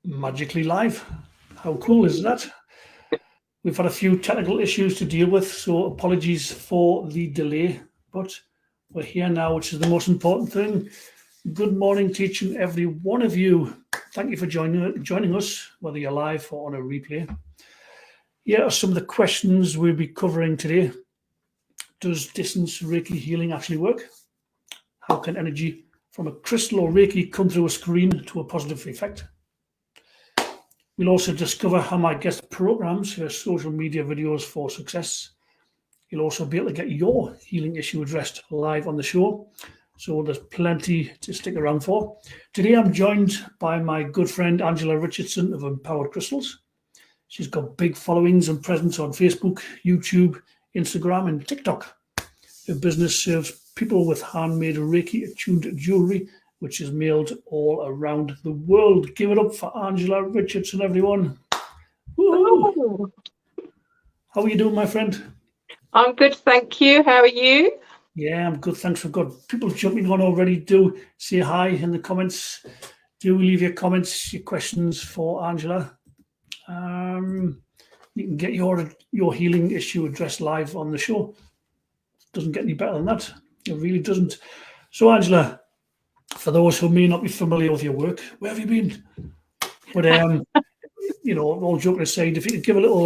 magically live. How cool is that? We've had a few technical issues to deal with, so apologies for the delay, but we're here now, which is the most important thing. Good morning to each and every one of you. Thank you for joining us, whether you're live or on a replay. Here are some of the questions we'll be covering today. Does distance Reiki healing actually work? How can energy from a crystal or Reiki come through a screen to a positive effect? We'll also discover how my guest programs her social media videos for success. You'll also be able to get your healing issue addressed live on the show. So there's plenty to stick around for. Today I'm joined by my good friend Angela Richardson of Empowered Crystals. She's got big followings and presence on Facebook, YouTube, Instagram and TikTok. Her business serves people with handmade Reiki Attuned jewelry, which is mailed all around the world. Give it up for Angela Richardson, everyone. Woo! How are you doing, my friend? I'm good, thank you. How are you? Yeah, I'm good. Thanks. We've got people jumping on already. Do say hi in the comments. Do leave your comments, your questions for Angela. You can get your healing issue addressed live on the show. Doesn't get any better than that. It really doesn't. So, Angela, for those who may not be familiar with your work, where have you been? But all joking aside, if you could give a little,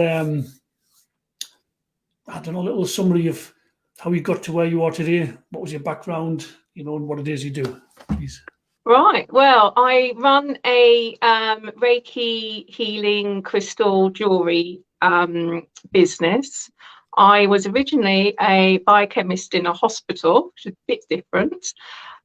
little summary of how you got to where you are today. What was your background? And what it is you do, please. Right. Well, I run a Reiki Healing crystal jewelry business. I was originally a biochemist in a hospital, which is a bit different.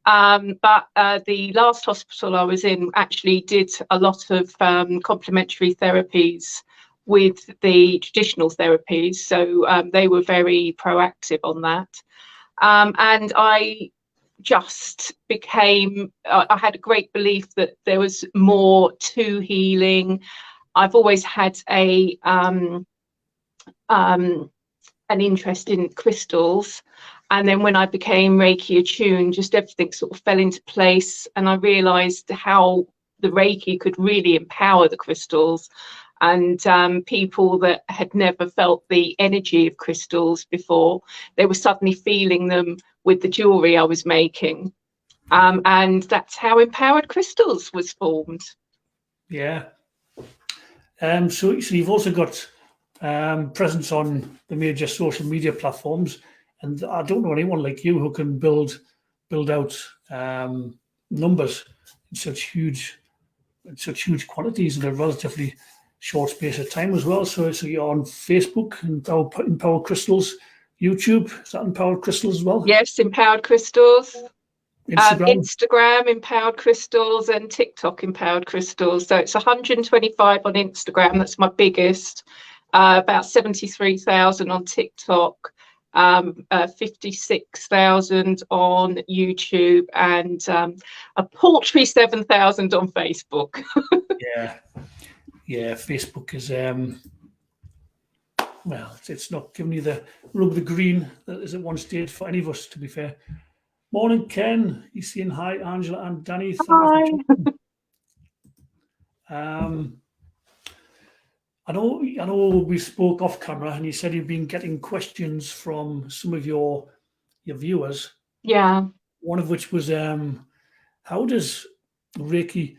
But the last hospital I was in actually did a lot of complementary therapies with the traditional therapies. So they were very proactive on that. And I just I had a great belief that there was more to healing. I've always had an interest in crystals, and then when I became Reiki Attuned, just everything sort of fell into place, and I realized how the Reiki could really empower the crystals, and people that had never felt the energy of crystals before, they were suddenly feeling them with the jewelry I was making, and that's how Empowered Crystals was formed. Yeah. So you've also got presence on the major social media platforms, and I don't know anyone like you who can build out numbers in such huge quantities in a relatively short space of time as well. So you're on Facebook, Empowered Crystals, YouTube, is that Empowered Crystals as well? Yes, Empowered Crystals. Instagram, Empowered Crystals, and TikTok Empowered Crystals. So it's 125 on Instagram, that's my biggest. About 73,000 on TikTok, 56,000 on YouTube, and a paltry 7,000 on Facebook. Yeah, Facebook is it's not giving you the rub of the green that is at one stage for any of us, to be fair. Morning, Ken. He's saying hi, Angela and Danny. Hi. I know we spoke off camera, and you said you've been getting questions from some of your viewers. Yeah. One of which was, how does Reiki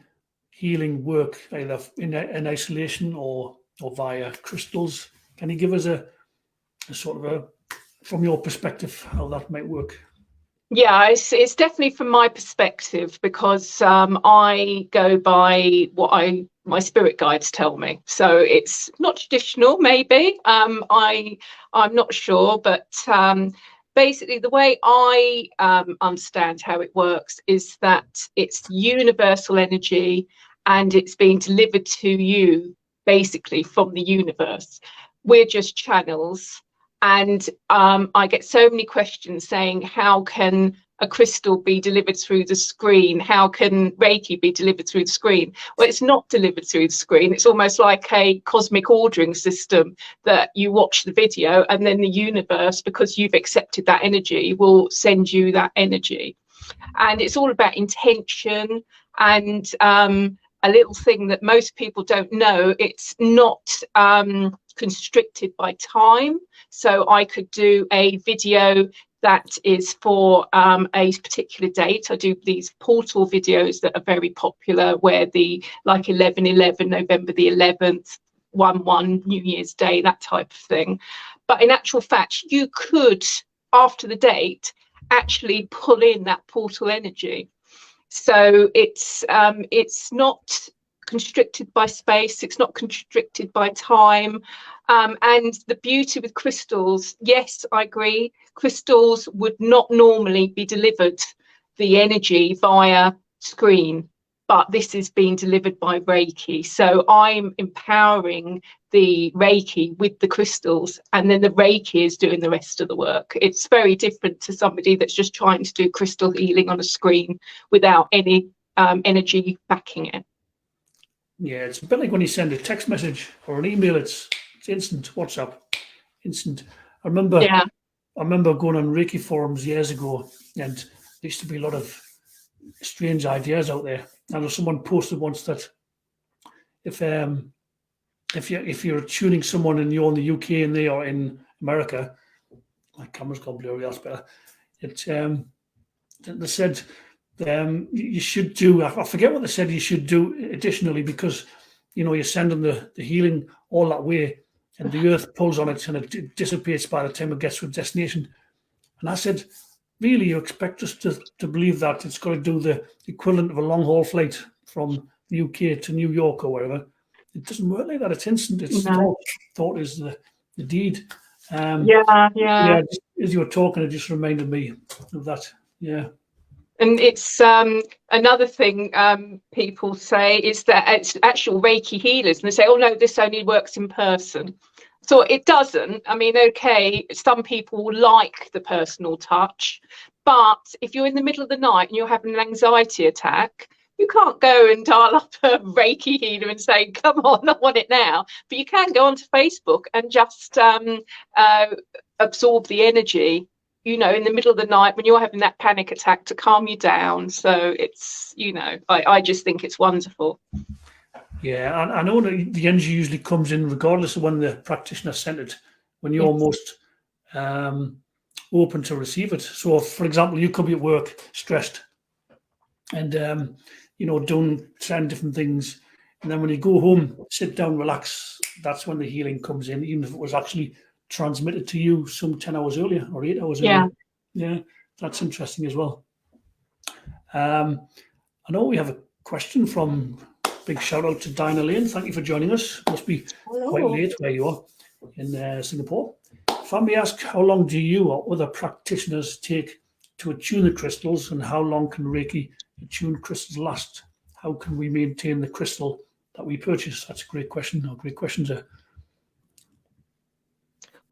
healing work, either in isolation or via crystals? Can you give us a sort of from your perspective, how that might work? Yeah, it's definitely from my perspective, because I go by what my spirit guides tell me. So it's not traditional, maybe. I'm not sure, but basically the way I understand how it works is that it's universal energy, and it's being delivered to you basically from the universe. We're just channels. And I get so many questions saying, how can a crystal be delivered through the screen? How can Reiki be delivered through the screen? Well, it's not delivered through the screen. It's almost like a cosmic ordering system that you watch the video, and then the universe, because you've accepted that energy, will send you that energy. And it's all about intention and a little thing that most people don't know, it's not constricted by time. So I could do a video that is for a particular date. I do these portal videos that are very popular, where the like 11/11, November the 11th, 1/1, New Year's Day, that type of thing. But in actual fact, you could, after the date, actually pull in that portal energy. So it's not constricted by space, it's not constricted by time. And the beauty with crystals, yes, I agree, crystals would not normally be delivered the energy via screen, but this is being delivered by Reiki. So I'm empowering the Reiki with the crystals, and then the Reiki is doing the rest of the work. It's very different to somebody that's just trying to do crystal healing on a screen without any energy backing it. Yeah, it's a bit like when you send a text message or an email, it's instant. WhatsApp, instant. I remember going on Reiki forums years ago, and there used to be a lot of strange ideas out there. I know someone posted once that if you're tuning someone and you're in the UK and they are in America, my camera's gone blurry. That's better. They said you should do. I forget what they said you should do additionally, because you're sending the healing all that way, and the earth pulls on it and it dissipates by the time it gets to a destination. And I said, really, you expect us to believe that it's got to do the equivalent of a long haul flight from the UK to New York or wherever? It doesn't work like that. It's instant. It's thought is the deed. Yeah. Just, as you were talking, it just reminded me of that. Yeah. And it's another thing people say is that it's actual Reiki healers, and they say, oh no, this only works in person. So it doesn't. I mean, okay, some people like the personal touch, but if you're in the middle of the night and you're having an anxiety attack, you can't go and dial up a Reiki healer and say, come on, I want it now. But you can go onto Facebook and just absorb the energy, in the middle of the night when you're having that panic attack, to calm you down. So it's, I just think it's wonderful. Yeah, I know that the energy usually comes in regardless of when the practitioner sent it, when you're most open to receive it. So, for example, you could be at work stressed and, doing 10 different things. And then when you go home, sit down, relax, that's when the healing comes in, even if it was actually transmitted to you some 10 hours earlier or 8 hours earlier. Yeah, that's interesting as well. I know we have a question from... Big shout out to Dinah Lane. Thank you for joining us. Must be quite late where you are in Singapore. If I may ask, how long do you or other practitioners take to attune the crystals, and how long can Reiki attuned crystals last? How can we maintain the crystal that we purchase? That's a great question. Great questions there.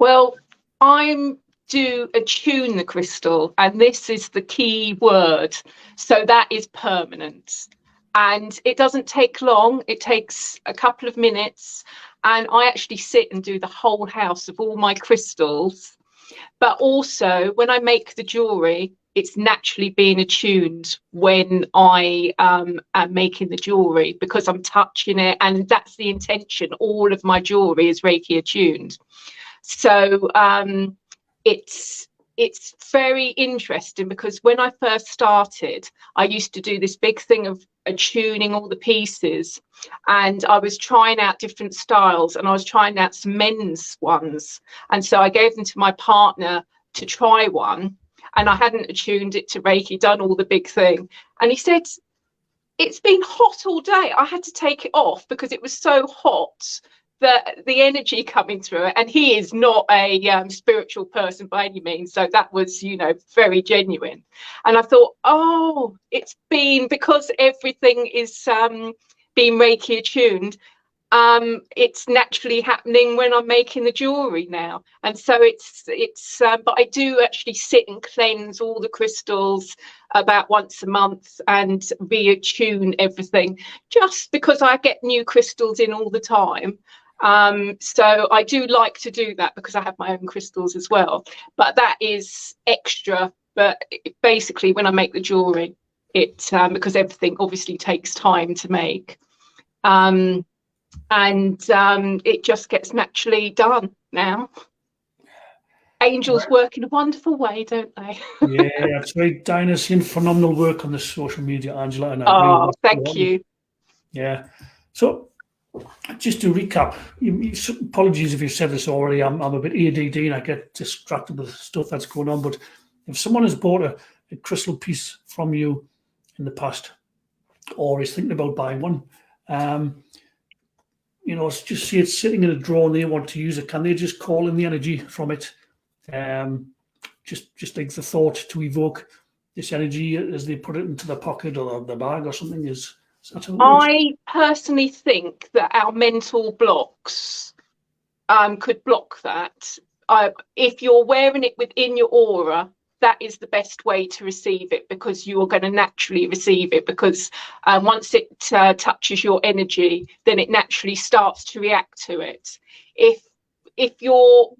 Well, I'm to attune the crystal, and this is the key word. So that is permanent. And it doesn't take long. It takes a couple of minutes. And I actually sit and do the whole house of all my crystals. But also, when I make the jewellery, it's naturally being attuned when I am making the jewellery, because I'm touching it. And that's the intention. All of my jewellery is Reiki attuned. So it's very interesting, because when I first started, I used to do this big thing of attuning all the pieces, and I was trying out different styles, and I was trying out some men's ones, and so I gave them to my partner to try one, and I hadn't attuned it to Reiki, done all the big thing, and he said, it's been hot all day. I had to take it off because it was so hot, the energy coming through it. And he is not a spiritual person by any means, so that was very genuine. And I thought, oh, it's been because everything is being Reiki attuned, it's naturally happening when I'm making the jewelry now. And so it's but I do actually sit and cleanse all the crystals about once a month and reattune everything, just because I get new crystals in all the time. So I do like to do that because I have my own crystals as well, but that is extra. But basically when I make the jewelry, it because everything obviously takes time to make, It just gets naturally done now. Angels work in a wonderful way, don't they? Yeah, that's right. Dinah's seen phenomenal work on the social media, Angela, and I agree Oh, with thank you. Yeah. So just to recap, apologies if you said this already. I'm a bit ADD and I get distracted with stuff that's going on. But if someone has bought a crystal piece from you in the past, or is thinking about buying one, just see it sitting in a drawer and they want to use it, can they just call in the energy from it? Just like the thought to evoke this energy as they put it into the pocket or the bag or something is that how it works? I personally think that our mental blocks could block that. If you're wearing it within your aura, that is the best way to receive it, because you are going to naturally receive it, because once it touches your energy, then it naturally starts to react to it. If you're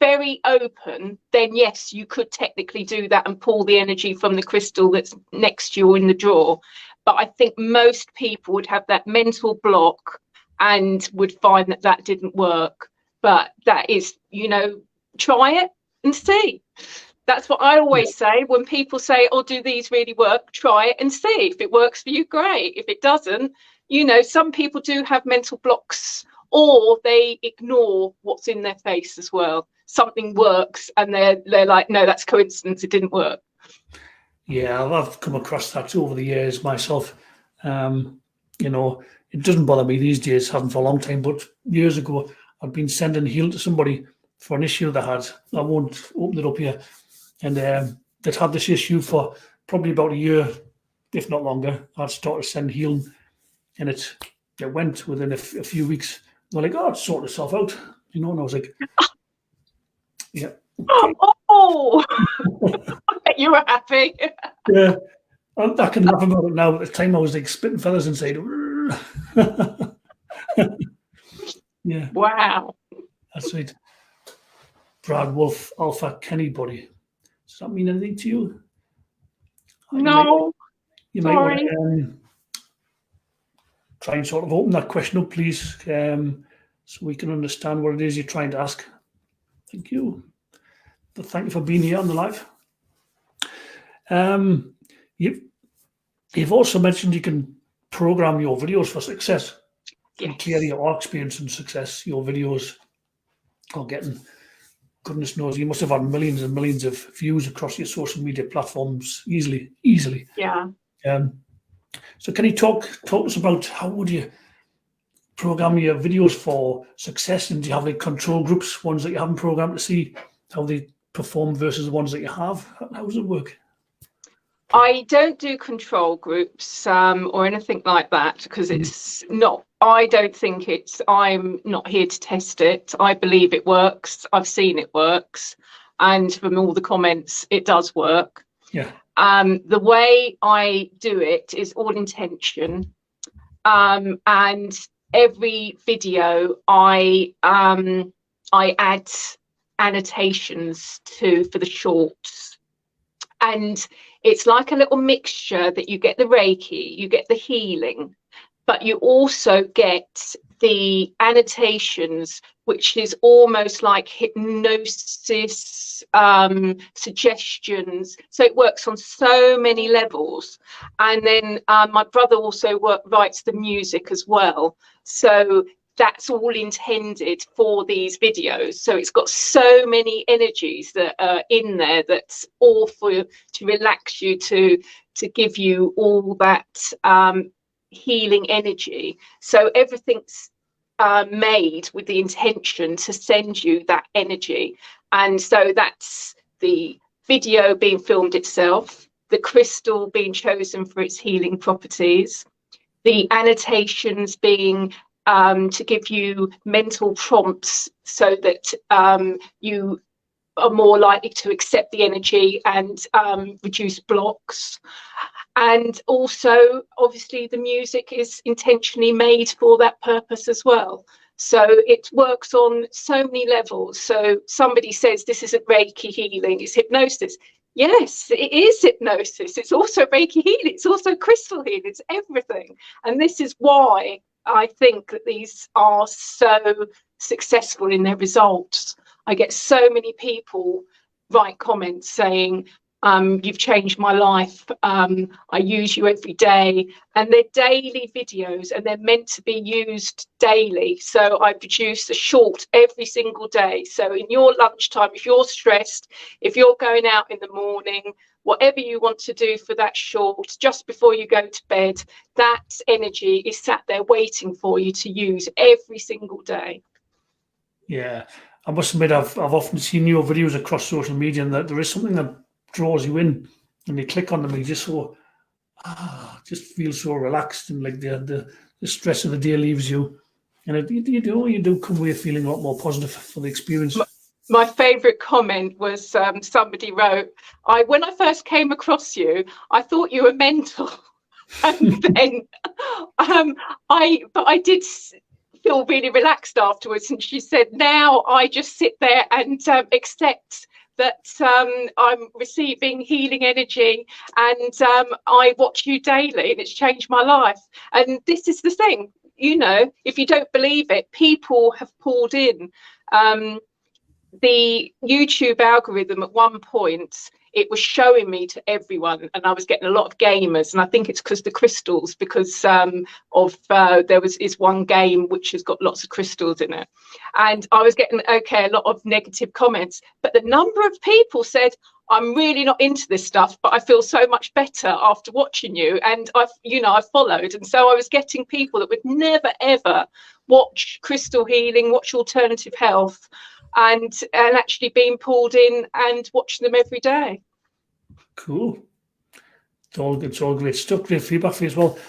very open, then yes, you could technically do that and pull the energy from the crystal that's next to you in the drawer. But I think most people would have that mental block and would find that that didn't work. But that is, try it and see. That's what I always say when people say, oh, do these really work? Try it and see. If it works for you, great. If it doesn't, some people do have mental blocks, or they ignore what's in their face as well. Something works and they're like, no, that's coincidence, it didn't work. Yeah, I've come across that over the years myself. It doesn't bother me these days, hasn't for a long time, but years ago I'd been sending heal to somebody for an issue they had. I won't open it up here. And they'd had this issue for probably about a year, if not longer. I'd started to send healing, and it went within a few weeks. They're like, oh, it's sorted itself out, and I was like, yeah. Okay. Oh, I bet you were happy. Yeah, I can laugh about it now, but at the time I was like spitting feathers inside. Yeah. Wow. That's right. Brad Wolf, Alpha Kenny Body. Does that mean anything to you? No. You might want to try and sort of open that question up, please, so we can understand what it is you're trying to ask. Thank you. But thank you for being here on the live. You've also mentioned you can program your videos for success. Yes. And clearly your experience and success, your videos are getting, goodness knows, you must have had millions and millions of views across your social media platforms easily. Yeah. So can you talk to us about how would you program your videos for success, and do you have like control groups, ones that you haven't programmed, to see how they perform versus the ones that you have? How does it work? I don't do control groups or anything like that, because it's not, I don't think I'm not here to test it. I believe it works. I've seen it works. And from all the comments, it does work. Yeah. The way I do it is all intention. And every video I add annotations for the shorts. And it's like a little mixture that you get the Reiki, you get the healing, but you also get the annotations, which is almost like hypnosis, suggestions. So it works on so many levels. And then my brother also writes the music as well. So that's all intended for these videos. So it's got so many energies that are in there, that's all to relax you, to give you all that healing energy. So everything's made with the intention to send you that energy. And so that's the video being filmed itself, the crystal being chosen for its healing properties, the annotations being to give you mental prompts so that you are more likely to accept the energy and reduce blocks. And also, obviously, the music is intentionally made for that purpose as well. So it works on so many levels. So somebody says this isn't Reiki healing, it's hypnosis. Yes, it is hypnosis. It's also Reiki healing. It's also crystal healing. It's everything. And this is why I think that these are so successful in their results. I get so many people write comments saying, you've changed my life. I use you every day. And they're daily videos and they're meant to be used daily. So I produce a short every single day. So in your lunchtime, if you're stressed, if you're going out in the morning, whatever you want to do for that short, just before you go to bed, that energy is sat there waiting for you to use every single day. Yeah, I must admit, I've often seen your videos across social media, and that there is something that draws you in, and you click on them, and you just so just feel so relaxed, and like the stress of the day leaves you, and you do come away feeling a lot more positive for the experience. My favourite comment was somebody wrote, when I first came across you, I thought you were mental. And then I did feel really relaxed afterwards. And she said, now I just sit there and accept that I'm receiving healing energy, and I watch you daily, and it's changed my life. And this is the thing, if you don't believe it, people have pulled in. The YouTube algorithm at one point, it was showing me to everyone, and I was getting a lot of gamers, and I think it's because the crystals, because there is one game which has got lots of crystals in it, and I was getting a lot of negative comments, but the number of people said, I'm really not into this stuff, but I feel so much better after watching you, and I followed, and so I was getting people that would never ever watch crystal healing, watch alternative health, and actually being pulled in and watching them every day. Cool. It's all great stuff, great feedback for you as well.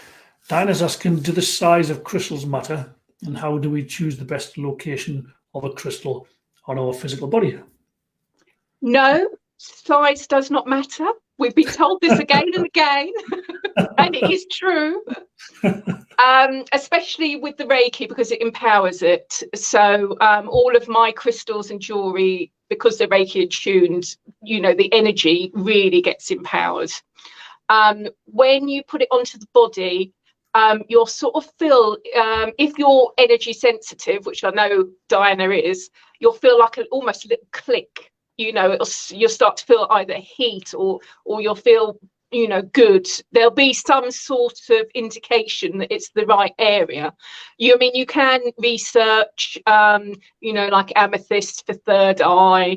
Diana's asking, do the size of crystals matter, and how do we choose the best location of a crystal on our physical body? No, size does not matter. We've been told this again and again, and it is true. Especially with the Reiki, because it empowers it. So all of my crystals and jewelry, because they're Reiki attuned, the energy really gets empowered. When you put it onto the body, you'll sort of feel, if you're energy sensitive, which I know Diana is, you'll feel like almost a little click. You'll start to feel either heat or you'll feel good. There'll be some sort of indication that it's the right area. You can research, like amethyst for third eye,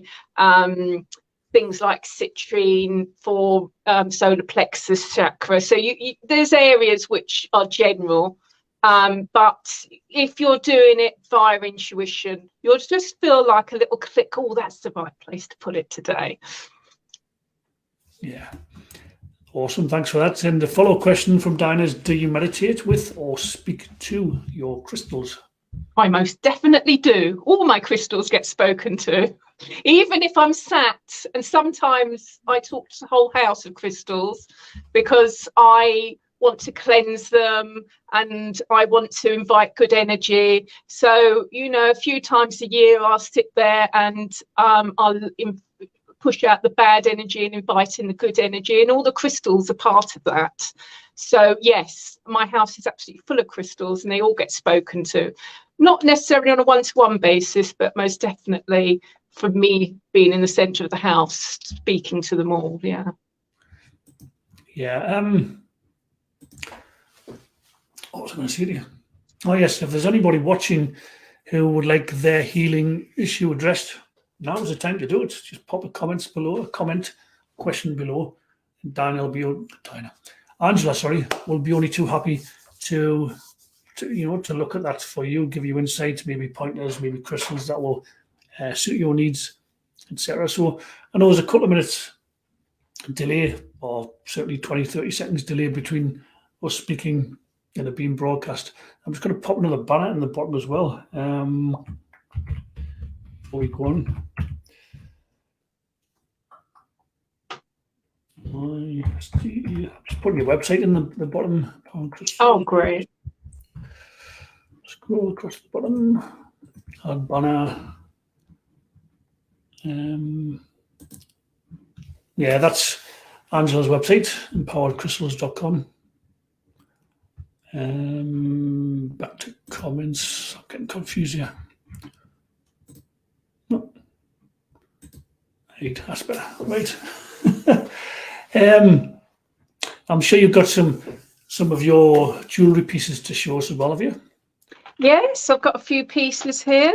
things like citrine for solar plexus chakra. So there's areas which are general, but if you're doing it via intuition, you'll just feel like a little click. Oh, that's the right place to put it today. Yeah. Awesome, thanks for that. And the follow-up question from Diana is, do you meditate with or speak to your crystals? I most definitely do. All my crystals get spoken to. Even if I'm sat, and sometimes I talk to the whole house of crystals because I want to cleanse them and I want to invite good energy. So, a few times a year I'll sit there and I'll push out the bad energy and invite in the good energy, and all the crystals are part of that. So yes, my house is absolutely full of crystals and they all get spoken to, not necessarily on a one-to-one basis, but most definitely for me being in the center of the house, speaking to them all. Yeah. What was I going to say to you? Oh yes, if there's anybody watching who would like their healing issue addressed, now's the time to do it. Just pop a comment question below. Angela will be only too happy to look at that for you, give you insights, maybe pointers, maybe crystals that will suit your needs, etc. So I know there's a couple of minutes delay, or certainly 20-30 seconds delay between us speaking and it being broadcast. I'm just going to pop another banner in the bottom as well before we go on. Just putting your website in the bottom. Oh, great. Scroll across the bottom. Add banner. Yeah, that's Angela's website, empoweredcrystals.com. Back to comments. I'm getting confused here. No. Right, that's better. Right. I'm sure you've got some of your jewellery pieces to show us as well, have you? Yes, I've got a few pieces here.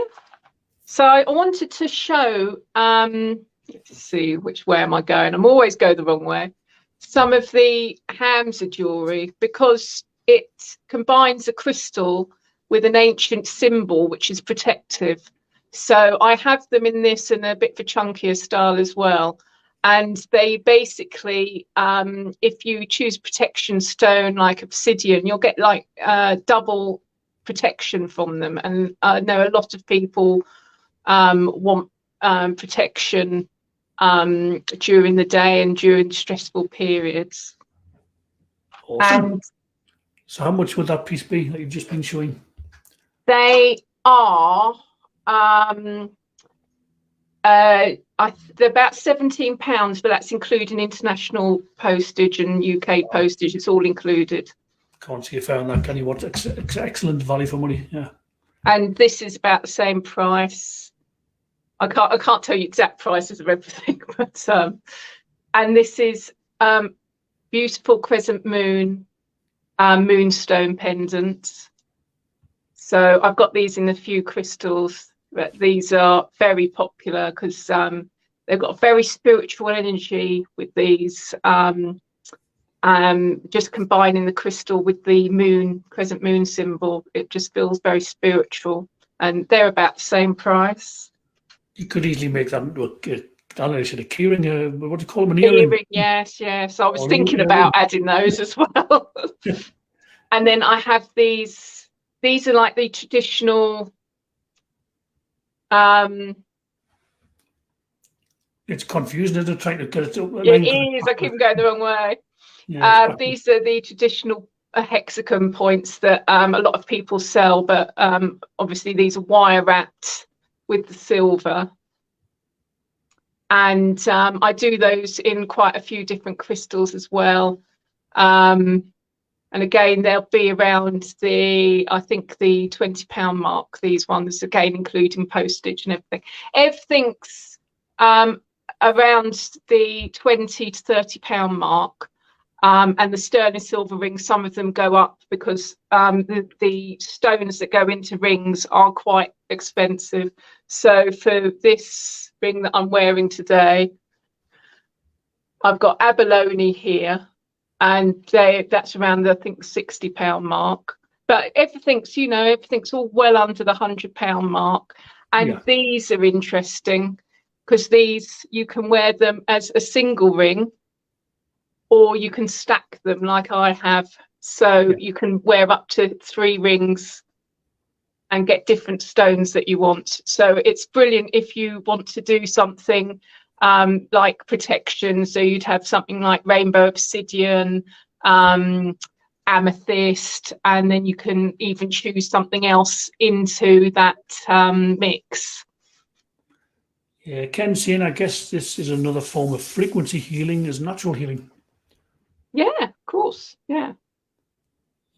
So I wanted to show, let's see, which way am I going? I'm always go the wrong way. Some of the Hamza jewellery, because it combines a crystal with an ancient symbol, which is protective. So I have them in this and a bit of a chunkier style as well. And they basically, if you choose protection stone like obsidian, you'll get like double protection from them. And I know a lot of people want protection during the day and during stressful periods. Awesome. And so how much would that piece be that you've just been showing? they are they're about £17, but that's including international postage and UK postage. It's all included. Can't see you found that, can you? What excellent value for money. Yeah. And this is about the same price. I can't tell you exact prices of everything, but and this is beautiful crescent moon moonstone pendant. So I've got these in a few crystals, but these are very popular because they've got a very spiritual energy with these. Just combining the crystal with the crescent moon symbol, it just feels very spiritual, and they're about the same price. You could easily make that into a key ring. What do you call them? An earring? Yes. I was thinking about adding those as well. And then I have these. These are like the traditional. It's confusing, isn't it? Trying to get it. It is. I keep going the wrong way. Yeah, these are the traditional hexagon points that a lot of people sell, but obviously these are wire wrapped with the silver. And I do those in quite a few different crystals as well. And again, they'll be around I think the £20 mark, these ones, again, including postage and everything. Everything's around the £20 to £30 mark. And the sterling silver rings, some of them go up because the stones that go into rings are quite expensive. So for this ring that I'm wearing today, I've got abalone here, and that's around, I think, £60 mark. But everything's all well under the £100 mark. And these are interesting because these, you can wear them as a single ring, or you can stack them like I have. So you can wear up to 3 rings and get different stones that you want. So it's brilliant if you want to do something like protection. So you'd have something like rainbow obsidian, amethyst, and then you can even choose something else into that mix. Yeah, Ken's saying, I guess this is another form of frequency healing, is natural healing. Yeah, of course. Yeah.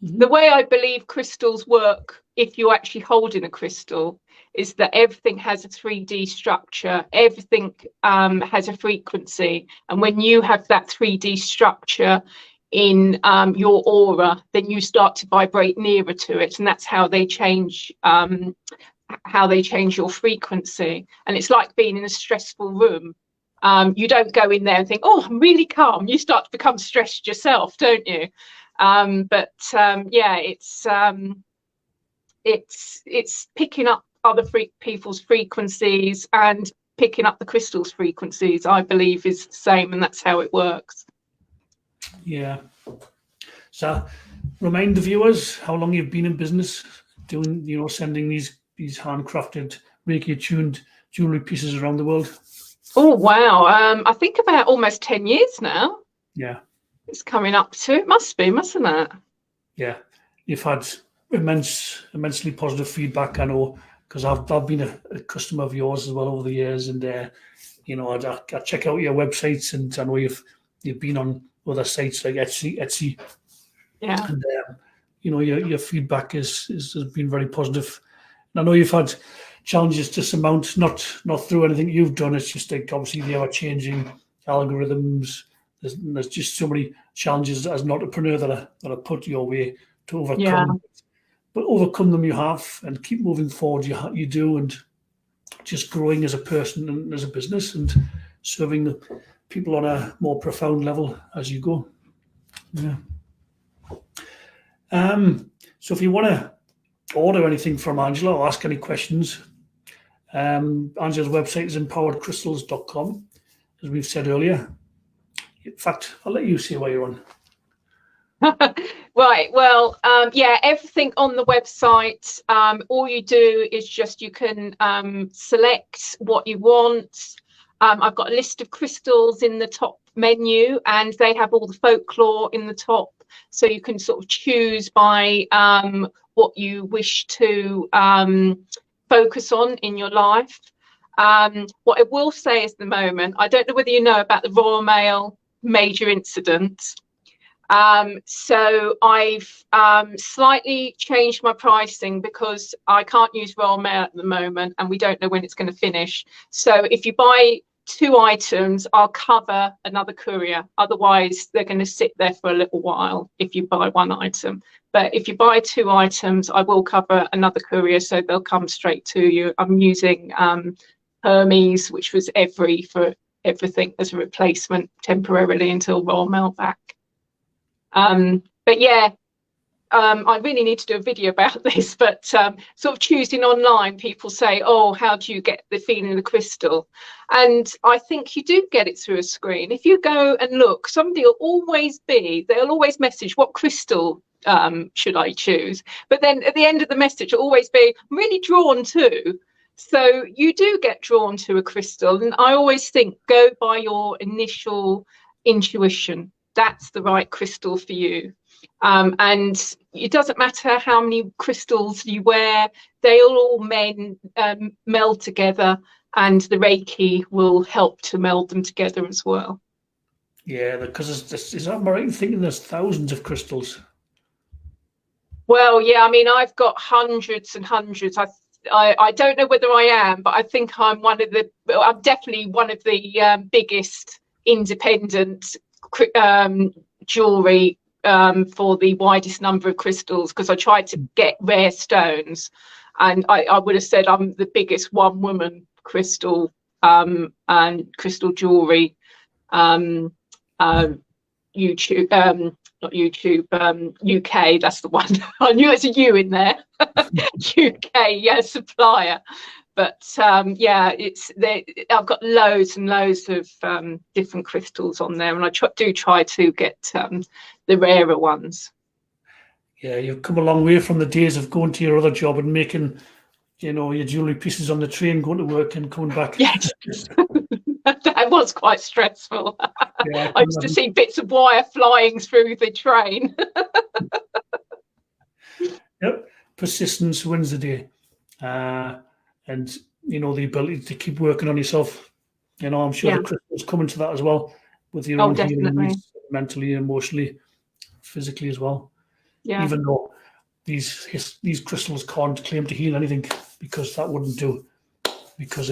Mm-hmm. The way I believe crystals work, if you're actually holding a crystal, is that everything has a 3D structure. Everything has a frequency. And when you have that 3D structure in your aura, then you start to vibrate nearer to it. And that's how they change your frequency. And it's like being in a stressful room. You don't go in there and think, oh, I'm really calm. You start to become stressed yourself, don't you? It's picking up other people's frequencies and picking up the crystal's frequencies, I believe, is the same, and that's how it works. Yeah. So remind the viewers how long you've been in business doing, sending these handcrafted Reiki Attuned jewelry pieces around the world. Oh, wow. I think about almost 10 years now. Yeah. It's coming up to, it must be, mustn't it? Yeah. You've had immensely positive feedback, I know, because I've been a customer of yours as well over the years, and I check out your websites, and I know you've been on other sites like Etsy. Yeah. And your feedback has been very positive. And I know you've had challenges to surmount, not through anything you've done. It's just like obviously the ever-changing algorithms. There's just so many challenges as an entrepreneur that are put your way to overcome. Yeah. But overcome them you have, and keep moving forward. You do, and just growing as a person and as a business, and serving the people on a more profound level as you go. Yeah. So if you want to order anything from Angela or ask any questions, Angela's website is empoweredcrystals.com, as we've said earlier. In fact, I'll let you say where you're on. Right, well, yeah, everything on the website, all you do is just you can select what you want. I've got a list of crystals in the top menu, and they have all the folklore in the top, so you can sort of choose by what you wish to focus on in your life. What I will say is, at the moment, I don't know whether you know about the Royal Mail major incident. So I've slightly changed my pricing because I can't use Royal Mail at the moment, and we don't know when it's going to finish. So if you buy 2 items, I'll cover another courier. Otherwise, they're going to sit there for a little while if you buy 1 item. But if you buy 2 items, I will cover another courier, so they'll come straight to you. I'm using Hermes, which was for everything as a replacement temporarily until Royal Mail back. But yeah, I really need to do a video about this, but sort of choosing online, people say, oh, how do you get the feeling of the crystal? And I think you do get it through a screen. If you go and look, they'll always message, what crystal should I choose? But then at the end of the message, it'll always be, I'm really drawn to. So you do get drawn to a crystal. And I always think, go by your initial intuition. That's the right crystal for you. And it doesn't matter how many crystals you wear, they'll all meld together, and the Reiki will help to meld them together as well. Yeah, because is that right in thinking there's thousands of crystals? Well, yeah, I mean, I've got hundreds and hundreds. I don't know whether I am, but I think I'm definitely one of the biggest independent jewelry for the widest number of crystals, because I tried to get rare stones, and I would have said I'm the biggest one-woman crystal and crystal jewelry YouTube, not YouTube, UK, that's the one. I knew it's a U in there. UK, yeah, supplier. But yeah, I've got loads and loads of different crystals on there, and I do try to get the rarer ones. Yeah, you've come a long way from the days of going to your other job and making, your jewellery pieces on the train, going to work and coming back. Yes, that was quite stressful. Yeah, I used to see bits of wire flying through the train. Yep, persistence wins the day. And the ability to keep working on yourself. I'm sure the crystals come into that as well, with your own healing needs, mentally, emotionally, physically as well. Yeah. Even though these crystals can't claim to heal anything, because that wouldn't do. Because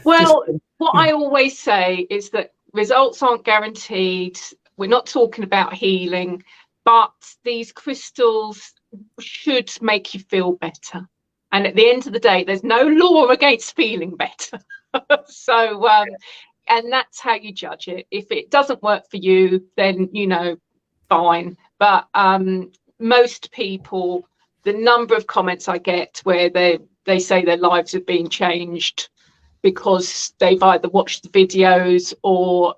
what I always say is that results aren't guaranteed. We're not talking about healing, but these crystals should make you feel better. And at the end of the day, there's no law against feeling better. So, and that's how you judge it. If it doesn't work for you, then, fine. But most people, the number of comments I get where they say their lives have been changed because they've either watched the videos or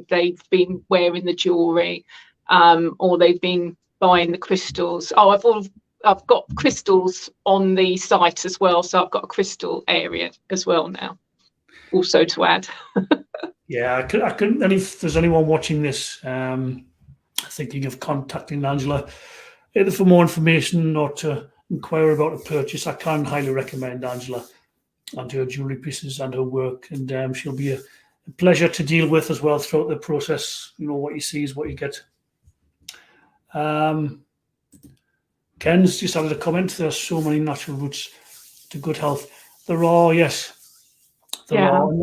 they've been wearing the jewelry, or they've been buying the crystals. Oh, I've got crystals on the site as well, so I've got a crystal area as well now, also to add. Yeah, I couldn't. And if there's anyone watching this thinking of contacting Angela, either for more information or to inquire about a purchase, I can highly recommend Angela and her jewelry pieces and her work, and she'll be a pleasure to deal with as well throughout the process. What you see is what you get. Ken's just added a comment. There are so many natural routes to good health. There are, yes, there Yeah. are. And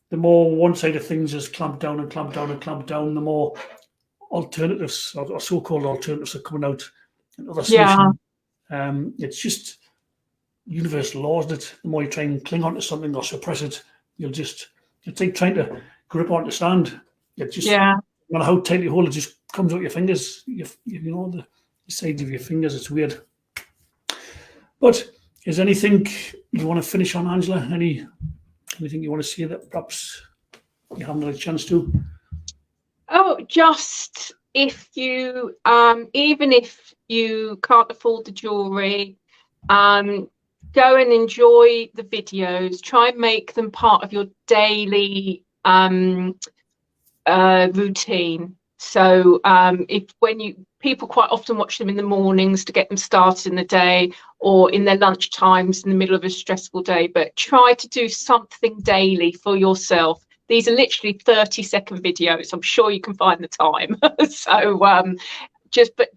the more one side of things is clamped down and clamped down and clamped down, the more alternatives or so-called alternatives are coming out and other solutions. It's just universal law, isn't it? The more you try and cling onto something or suppress it, you'll take trying to grip onto sand. It just, no matter how tightly you hold it, just comes out your fingers. You know, the sides of your fingers. It's weird. But is anything you want to finish on, Angela? Anything you want to say that perhaps you haven't had a chance to? Oh, just if you, even if you can't afford the jewelry, go and enjoy the videos. Try and make them part of your daily routine. So people quite often watch them in the mornings to get them started in the day, or in their lunch times in the middle of a stressful day, but try to do something daily for yourself. These are literally 30-second videos. I'm sure you can find the time. So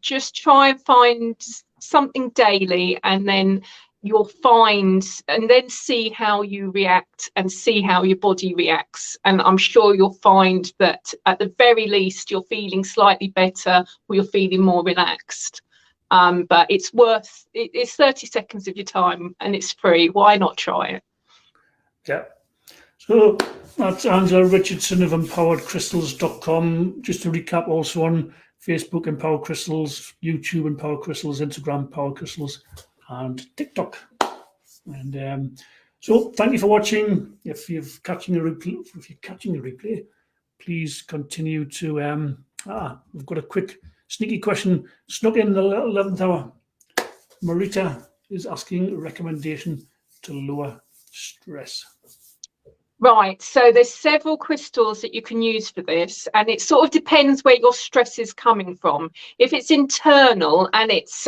just try and find something daily, and then you'll find, and then see how you react and see how your body reacts. And I'm sure you'll find that at the very least you're feeling slightly better, or you're feeling more relaxed. But it's 30 seconds of your time, and it's free. Why not try it? Yeah. So that's Angela Richardson of empoweredcrystals.com. Just to recap, also on Facebook, Empowered Crystals, YouTube, Empowered Crystals, Instagram, Empowered Crystals, and TikTok. And so thank you for watching. If you're catching a replay, please continue to we've got a quick sneaky question snuck in the 11th hour. Marita is asking a recommendation to lower stress. Right, so there's several crystals that you can use for this, and it sort of depends where your stress is coming from. If it's internal and it's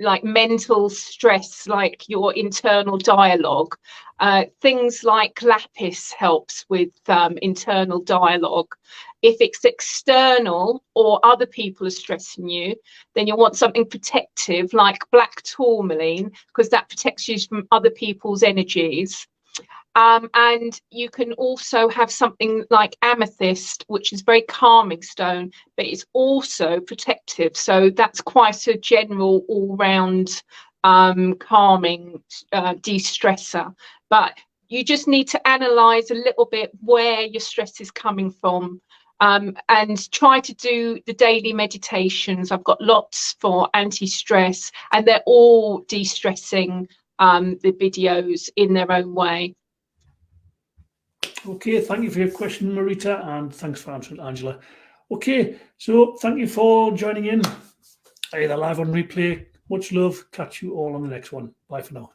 like mental stress, like your internal dialogue, things like lapis helps with internal dialogue. If it's external or other people are stressing you, then you'll want something protective like black tourmaline, because that protects you from other people's energies. And you can also have something like amethyst, which is very calming stone, but it's also protective. So that's quite a general all-round calming de-stressor. But you just need to analyze a little bit where your stress is coming from, and try to do the daily meditations. I've got lots for anti-stress, and they're all de-stressing, the videos in their own way. Okay, thank you for your question, Marita, and thanks for answering, Angela. Okay, so thank you for joining in, either live on replay. Much love. Catch you all on the next one. Bye for now.